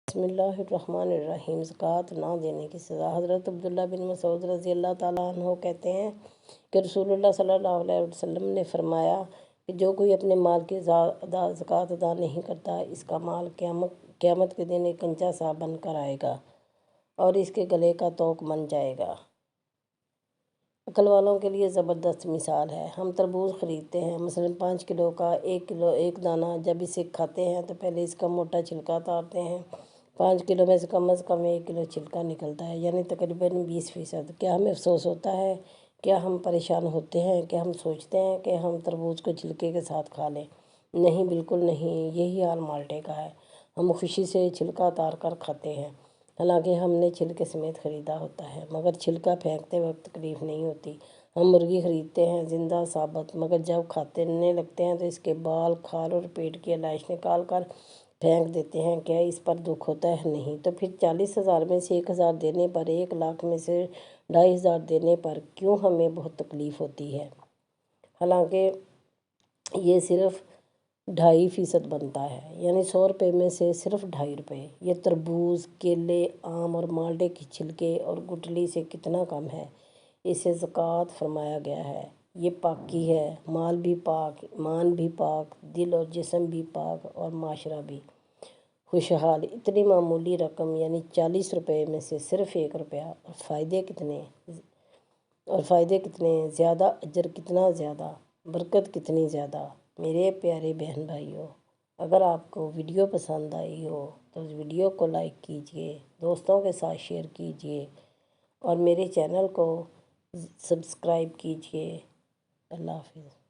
बिस्मिल्लाहिर्रहमानिर्रहीम। ज़कात ना देने की सज़ा। हज़रत अब्दुल्लाह बिन मसूद रज़ी अल्लाह ताला अन्हु कहते हैं कि रसूलुल्लाह सल्लल्लाहु अलैहि वसल्लम ने फरमाया कि जो कोई अपने माल की ज़कात अदा नहीं करता, इसका माल क़यामत के दिन एक कंचा सा बनकर आएगा और इसके गले का तोक बन जाएगा। अक्ल वालों के लिए ज़बरदस्त मिसाल है। हम तरबूज ख़रीदते हैं, मसलन 5 किलो का एक दाना। जब इसे खाते हैं तो पहले इसका मोटा छिलका उतारते हैं। 5 किलो में से कम 1 किलो छिलका निकलता है, यानी तकरीबन 20%। क्या हमें अफसोस होता है? क्या हम परेशान होते हैं? क्या हम सोचते हैं कि हम तरबूज को छिलके के साथ खा लें? नहीं, बिल्कुल नहीं। यही हाल माल्टे का है। हम खुशी से छिलका उतार कर खाते हैं, हालांकि हमने छिलके समेत ख़रीदा होता है, मगर छिलका फेंकते वक्त तकलीफ़ नहीं होती। हम मुर्गी ख़रीदते हैं जिंदा साबुत, मगर जब खाने लगते हैं तो इसके बाल, खाल और पेट की अलाइश निकाल कर फेंक देते हैं। क्या इस पर दुख होता है? नहीं। तो फिर 40,000 में से 1,000 देने पर, 1 लाख में से 2,500 देने पर क्यों हमें बहुत तकलीफ़ होती है? हालांकि ये सिर्फ 2.5% बनता है, यानी 100 रुपये में से सिर्फ 2.5 रुपये। ये तरबूज, केले, आम और माल्टे की छिलके और गुठली से कितना कम है। इसे ज़कात फरमाया गया है। ये पाकी है। माल भी पाक, ईमान भी पाक, दिल और जिस्म भी पाक और माशरा भी खुशहाल। इतनी मामूली रकम, यानी 40 रुपये में से सिर्फ 1 रुपया, और फ़ायदे कितने ज़्यादा, अजर कितना ज़्यादा, बरकत कितनी ज़्यादा। मेरे प्यारे बहन भाइयों, अगर आपको वीडियो पसंद आई हो तो इस वीडियो को लाइक कीजिए, दोस्तों के साथ शेयर कीजिए और मेरे चैनल को सब्सक्राइब कीजिए। अल्लाह हाफ़िज़।